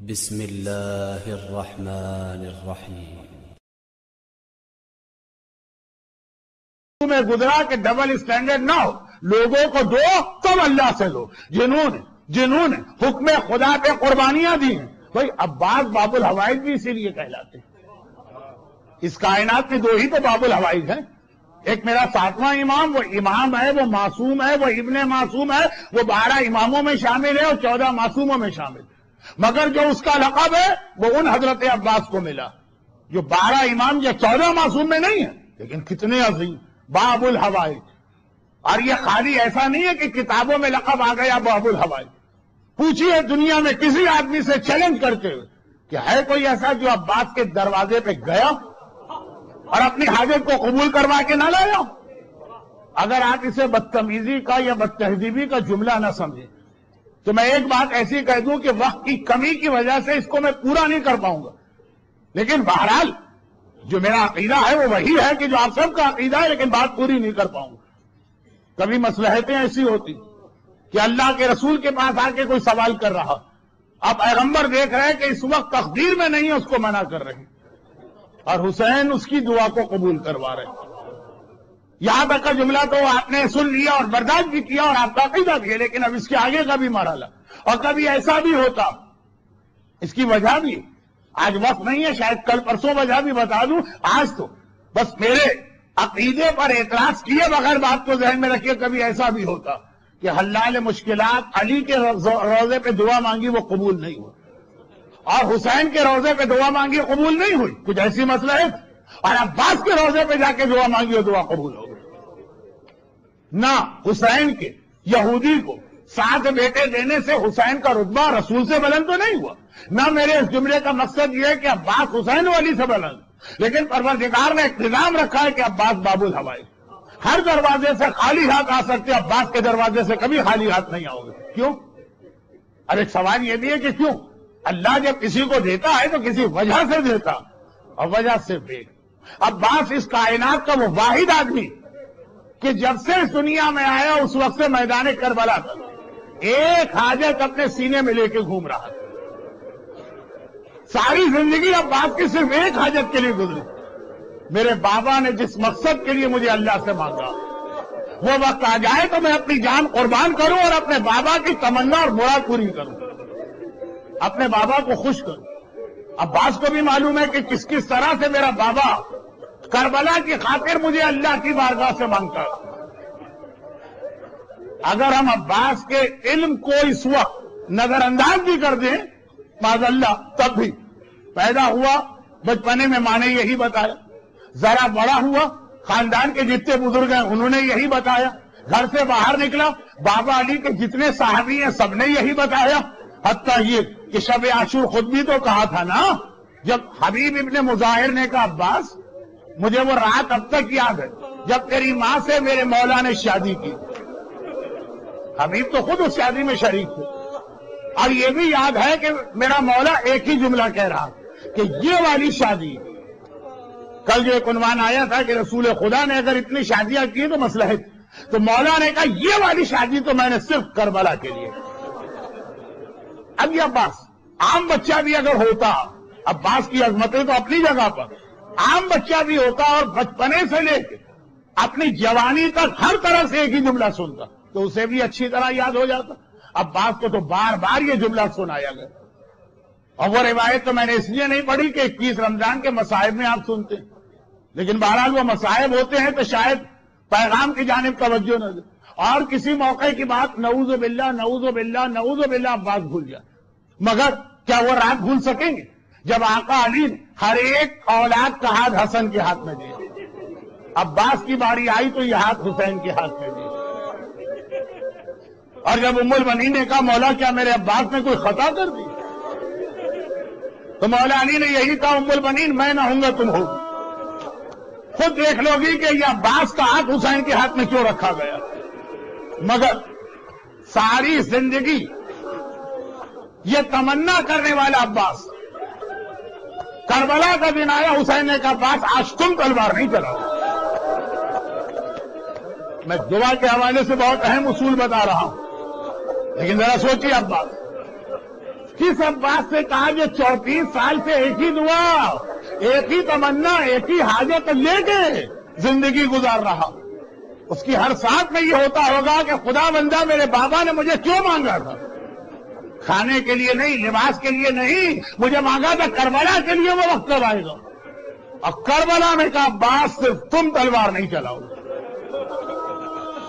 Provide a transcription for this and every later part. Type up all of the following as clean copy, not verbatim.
بسم اللہ الرحمن الرحیم۔ میں گزرا کہ ڈبل اسٹینڈرڈ نہ ہو، لوگوں کو دو تم اللہ سے لو۔ جنہوں نے حکم خدا پہ قربانیاں دی ہیں، بھائی عباس باب الحوائج بھی اسی لیے کہلاتے ہیں۔ اس کائنات میں دو ہی تو باب الحوائج ہیں، ایک میرا 7واں امام، وہ امام ہے، وہ معصوم ہے، وہ ابن معصوم ہے، وہ 12 اماموں میں شامل ہے اور 14 معصوموں میں شامل ہے، مگر جو اس کا لقب ہے وہ ان حضرت عباس کو ملا جو 12 امام یا 14 معصوم میں نہیں ہے، لیکن کتنے عظیم باب الحوائج۔ اور یہ خالی ایسا نہیں ہے کہ کتابوں میں لقب آ گیا باب الحوائج۔ پوچھیے دنیا میں کسی آدمی سے چیلنج کرتے ہوئے کہ ہے کوئی ایسا جو عباس کے دروازے پہ گیا اور اپنی حاجت کو قبول کروا کے نہ لایا؟ اگر آپ اسے بدتمیزی کا یا بدتہذیبی کا جملہ نہ سمجھیں تو میں ایک بات ایسی کہہ دوں کہ وقت کی کمی کی وجہ سے اس کو میں پورا نہیں کر پاؤں گا، لیکن بہرحال جو میرا عقیدہ ہے وہ وہی ہے کہ جو آپ سب کا عقیدہ ہے، لیکن بات پوری نہیں کر پاؤں گا۔ کبھی مصلحتیں ایسی ہوتی کہ اللہ کے رسول کے پاس آ کے کوئی سوال کر رہا، اب پیغمبر دیکھ رہے کہ اس وقت تقدیر میں نہیں ہے، اس کو منع کر رہے ہیں، اور حسین اس کی دعا کو قبول کروا رہے ہیں۔ یہاں تک کا جملہ تو آپ نے سن لیا اور برداشت بھی کیا اور آپ کا عقیدہ بھی ہے، لیکن اب اس کے آگے کا بھی مرحلہ، اور کبھی ایسا بھی ہوتا، اس کی وجہ بھی آج وقت نہیں ہے، شاید کل پرسوں وجہ بھی بتا دوں، آج تو بس میرے عقیدے پر اعتراض کیے بغیر بات کو ذہن میں رکھیے، کبھی ایسا بھی ہوتا کہ حلال مشکلات علی کے روضے پہ دعا مانگی وہ قبول نہیں ہوئی، اور حسین کے روضے پہ دعا مانگی قبول نہیں ہوئی، کچھ ایسی مسئلہ ہے، اور عباس کے روضے پہ جا کے دعا مانگی وہ دعا قبول ہو گئی۔ نہ حسین کے یہودی کو 7 بیٹے دینے سے حسین کا رتبہ رسول سے بلند تو نہیں ہوا، نہ میرے اس جملے کا مقصد یہ ہے کہ عباس حسین والی سے بلند، لیکن پروردگار نے انتظام رکھا ہے کہ عباس باب الحوائج، ہر دروازے سے خالی ہاتھ آ سکتے، عباس کے دروازے سے کبھی خالی ہاتھ نہیں آؤ گے۔ کیوں؟ اب ایک سوال یہ بھی ہے کہ کیوں؟ اللہ جب کسی کو دیتا ہے تو کسی وجہ سے دیتا، اور وجہ صرف ایک، عباس اس کائنات کا وہ واحد آدمی کہ جب سے اس دنیا میں آیا اس وقت سے میدان کربلا تک ایک حاجت اپنے سینے میں لے کے گھوم رہا تھا۔ ساری زندگی عباس کی صرف ایک حاجت کے لیے گزری، میرے بابا نے جس مقصد کے لیے مجھے اللہ سے مانگا وہ وقت آ جائے تو میں اپنی جان قربان کروں اور اپنے بابا کی تمنا اور مراد پوری کروں، اپنے بابا کو خوش کروں۔ عباس کو بھی معلوم ہے کہ کس کس طرح سے میرا بابا کربلا کی خاطر مجھے اللہ کی بارگاہ سے مانگتا ہے۔ اگر ہم عباس کے علم کو اس وقت نظر انداز بھی کر دیں معاذ اللہ، تب بھی پیدا ہوا بچپنے میں ماں نے یہی بتایا، ذرا بڑا ہوا خاندان کے جتنے بزرگ ہیں انہوں نے یہی بتایا، گھر سے باہر نکلا بابا علی کے جتنے صحابی ہیں سب نے یہی بتایا، حتیٰ یہ کہ شب عاشور خود بھی تو کہا تھا نا، جب حبیب ابن مظاہر نے کہا عباس مجھے وہ رات اب تک یاد ہے جب تیری ماں سے میرے مولا نے شادی کی، حبیب تو خود اس شادی میں شریک تھے، اور یہ بھی یاد ہے کہ میرا مولا ایک ہی جملہ کہہ رہا کہ یہ والی شادی، کل جو ایک عنوان آیا تھا کہ رسول خدا نے اگر اتنی شادیاں کی تو مسئلہ ہے، تو مولا نے کہا یہ والی شادی تو میں نے صرف کربلا کے لیے۔ اب یہ عباس عام بچہ بھی اگر ہوتا، عباس کی عظمتیں تو اپنی جگہ پر، عام بچہ بھی ہوتا اور بچپنے سے لے کے اپنی جوانی تک ہر طرح سے ایک ہی جملہ سنتا تو اسے بھی اچھی طرح یاد ہو جاتا۔ عباس کو تو بار بار یہ جملہ سنایا گیا، اور وہ روایت تو میں نے اس لیے نہیں پڑھی کہ 21 رمضان کے مصائب میں آپ سنتے ہیں، لیکن بہرحال وہ مصائب ہوتے ہیں تو شاید پیغام کی جانب توجہ نہ دے، اور کسی موقع کی بات نعوذ باللہ نعوذ باللہ نعوذ باللہ عباس بھول جائے، مگر کیا وہ رات بھول سکیں گے جب آقا علی نے ہر ایک اولاد کا ہاتھ حسن کے ہاتھ میں دیا، عباس کی باری آئی تو یہ ہاتھ حسین کے ہاتھ میں دیا، اور جب ام البنین نے کہا مولا کیا میرے عباس نے کوئی خطا کر دی، تو مولا علی نے یہی کہا ام البنین میں نہ ہوں گا تم ہوگی، خود دیکھ لو گی کہ یہ عباس کا ہاتھ حسین کے ہاتھ میں کیوں رکھا گیا۔ مگر ساری زندگی یہ تمنا کرنے والا عباس، کربلا کا دن آیا حسین نے کہا عباس آج تم تلوار نہیں چلاؤ۔ میں دعا کے حوالے سے بہت اہم اصول بتا رہا ہوں، لیکن ذرا سوچیے عباس किस अब्बास से कहा जो 34 साल से एक ही दुआ, एक ही तमन्ना, एक ही हाजत लेके जिंदगी गुजार रहा, उसकी हर सांस में ये होता होगा कि खुदा बंदा मेरे बाबा ने मुझे क्यों मांगा था? खाने के लिए नहीं, लिबास के लिए नहीं, मुझे मांगा था करबला के लिए। वो वक्त कब आएगा? और करबला में कहा अब्बास सिर्फ तुम तलवार नहीं चलाओगे।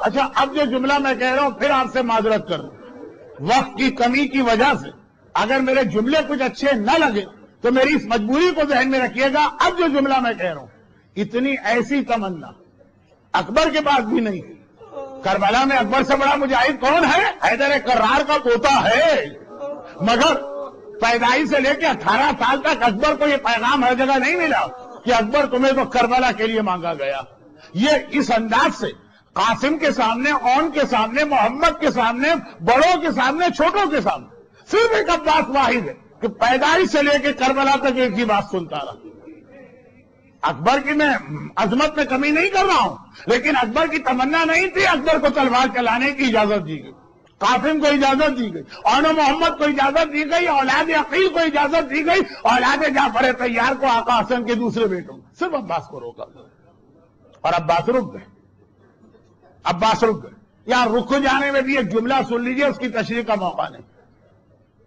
अच्छा, अब जो जुमला मैं कह रहा हूं फिर आपसे माजरत कर दूं, वक्त की कमी की वजह से अगर मेरे जुमले कुछ अच्छे न लगे तो मेरी इस मजबूरी को ज़हन में रखिएगा। अब जो जुमला मैं कह रहा हूं, इतनी ऐसी तमन्ना अकबर के पास भी नहीं थी। करबला में अकबर से बड़ा मुजाहिद कौन है? हैदर कर्रार का पोता है, मगर पैदाइश से लेकर 18 साल तक अकबर को यह पैगाम हर जगह नहीं मिला कि अकबर तुम्हें तो करबला के लिए मांगा गया। ये इस अंदाज से कासिम के सामने, औन के सामने, मोहम्मद के सामने, बड़ों के सामने, छोटों के सामने सिर्फ एक अब्बास वाहिद है कि पैदाइश से लेकर करबला तक एक ही बात सुनता रहा। अकबर की मैं अजमत में कमी नहीं कर रहा हूं, लेकिन अकबर की तमन्ना नहीं थी अकबर को तलवार चलाने की इजाजत दी गई, कासिम को इजाजत दी गई, औन मोहम्मद को इजाजत दी गई, औलाद अकील को इजाजत दी गई, औलाद जाफर तैयार को, आका हसन के दूसरे बेटों को, सिर्फ अब्बास को रोका और अब्बास रुक गए। अब्बास रुक गए। यहां रुक जाने में भी एक जुमला सुन लीजिए, उसकी तशरीह का मौका नहीं।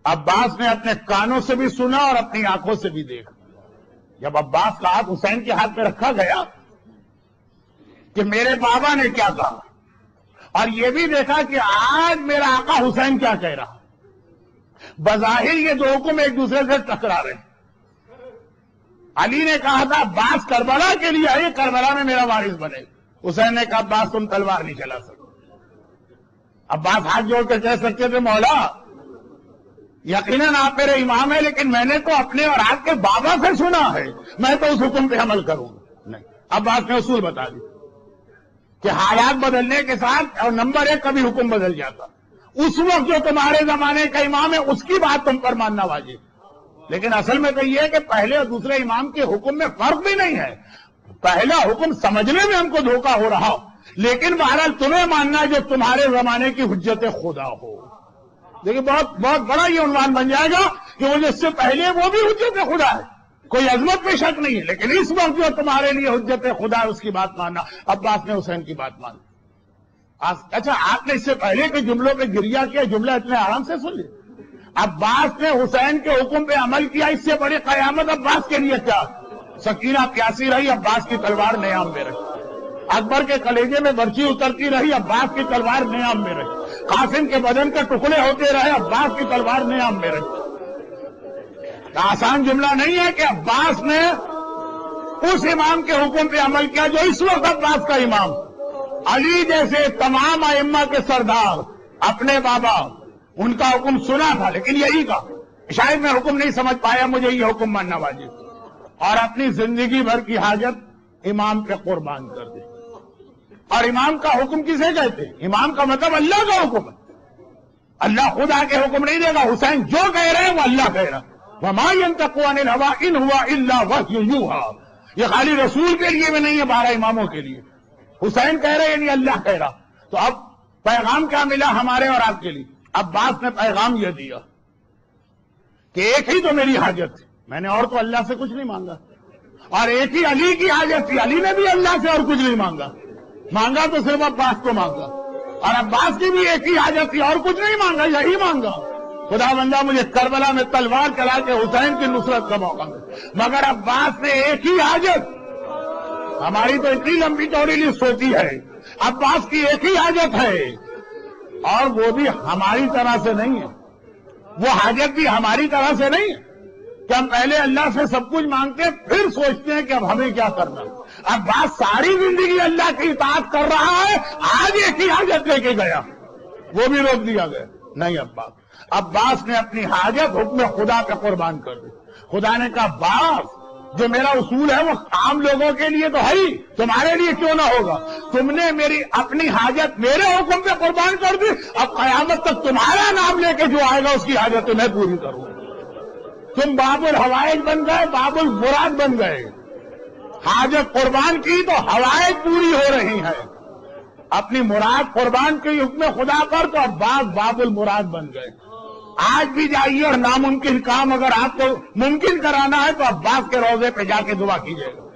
अब्बास ने अपने कानों से भी सुना और अपनी आंखों से भी देखा। जब अब्बास का हाथ हुसैन के हाथ में रखा गया कि मेरे बाबा ने क्या कहा, और यह भी देखा कि आज मेरा आका हुसैन क्या कह रहा। बज़ाहिर ये दो हुक्म एक दूसरे से टकरा रहे। अली ने कहा था अब्बास करबला के लिए आइए, करबला में मेरा वारिस बने। हुसैन ने कहा अब्बास तुम तलवार नहीं चला सकते। अब्बास हाथ जोड़ कर कह सकते थे मौला यकीनन आप मेरे इमाम है, लेकिन मैंने तो अपने और आपके बाबा से सुना है, मैं तो उस हुक्म पे अमल करूंगा। नहीं, अब्बास ने उसूल बता दी कि हालात बदलने के साथ और नंबर 1 कभी हुक्म बदल जाता। उस वक्त जो तुम्हारे जमाने का इमाम है उसकी बात तुम पर मानना वाजिब। लेकिन असल में तो यह है कि पहले और दूसरे इमाम के हुक्म में फर्क भी नहीं है। पहला हुक्म समझने में हमको धोखा हो रहा हो, लेकिन बहरहाल तुम्हें मानना है जो तुम्हारे जमाने की हुज्जत खुदा हो। देखिए बहुत बहुत बड़ा ये उन्वान बन जाएगा कि वो जिससे पहले वो भी हुज्जत खुदा है, कोई अजमत पे शक नहीं है, लेकिन इस वक्त जो तुम्हारे लिए हुज्जत खुदा है उसकी बात मानना। अब्बास ने हुसैन की बात मानी। अच्छा, आपने इससे पहले के जुमलों पे गिरिया किया, जुमला इतने आराम से सुन लिया। अब्बास ने हुसैन के हुक्म पे अमल किया, इससे बड़ी कयामत अब्बास के लिए क्या? सकीना प्यासी रही, अब्बास की तलवार नियाम में रही। अकबर के कलेजे में बर्ची उतरती रही, अब्बास की तलवार नियाम में रही। कासिम के बदन के टुकड़े होते रहे, अब्बास की तलवार नियाम में रही। आसान जुमला नहीं है कि अब्बास ने उस इमाम के हुक्म पे अमल किया जो इस वक्त अब्बास का इमाम। अली जैसे तमाम अइम्मा के सरदार अपने बाबा उनका हुक्म सुना था, लेकिन यही का शायद मैं हुक्म नहीं समझ पाया, मुझे ये हुक्म मानना वाजिब, और अपनी जिंदगी भर की हाजत इमाम पे कुर्बान कर दी। और इमाम का हुक्म किसे कहते हैं? इमाम का मतलब अल्लाह का हुक्म है। अल्लाह खुद आके हुक्म नहीं देगा, हुसैन जो कह रहे हैं वो अल्लाह कह रहा है। वमा यंतक़ु अनिल हवा इन हुवा इल्ला वह्यु यूहा। ये खाली रसूल के लिए भी नहीं है, 12 इमामों के लिए। हुसैन कह रहे हैं यानी अल्लाह कह रहा। तो अब पैगाम क्या मिला हमारे और आपके लिए? अब्बास ने पैगाम यह दिया कि एक ही तो मेरी हाजत थी, मैंने और तो अल्लाह से कुछ नहीं मांगा, और एक ही अली की हाजत थी, अली ने भी अल्लाह से और कुछ नहीं मांगा, मांगा तो सिर्फ अब्बास को मांगा। और अब्बास की भी एक ही हाजत थी, और कुछ नहीं मांगा, यही मांगा खुदा बंदा मुझे करबला में तलवार चला के हुसैन की नुसरत का मौका मिले। मगर अब्बास ने एक ही हाजत, हमारी तो इतनी लंबी चौड़ी लिस्ट होती है, अब्बास की एक ही हाजत है, और वो भी हमारी तरह से नहीं है। वो हाजत भी हमारी तरह से नहीं है कि हम पहले अल्लाह से सब कुछ मांगते हैं फिर सोचते हैं कि अब हमें क्या करना। अब्बास सारी जिंदगी अल्लाह की इताअत कर रहा है, आज एक ही हाजत लेके गया, वो भी रोक दिया गया। नहीं, अब्बास ने अपनी हाजत हुक्म खुदा पे कुर्बान कर दी। खुदा ने कहा अब्बास जो मेरा उसूल है वो आम लोगों के लिए तो है ही, तुम्हारे लिए क्यों ना होगा? तुमने मेरी अपनी हाजत मेरे हुक्म पे कुर्बान कर दी, अब कयामत तक तुम्हारा नाम लेके जो आएगा उसकी हाजत मैं पूरी करूंगा। तुम बाबुल हवाइज बन गए, बाबुल मुराद बन गए। हाजत कुर्बान की तो हवाइज पूरी हो रही है, अपनी मुराद कुर्बान की हुक्म खुदा पर तो अब्बास बाबुल मुराद बन गए। آج بھی جائیے اور ناممکن کام اگر آپ کو ممکن کرانا ہے تو عباس کے روضے پہ جا کے دعا کیجیے گا.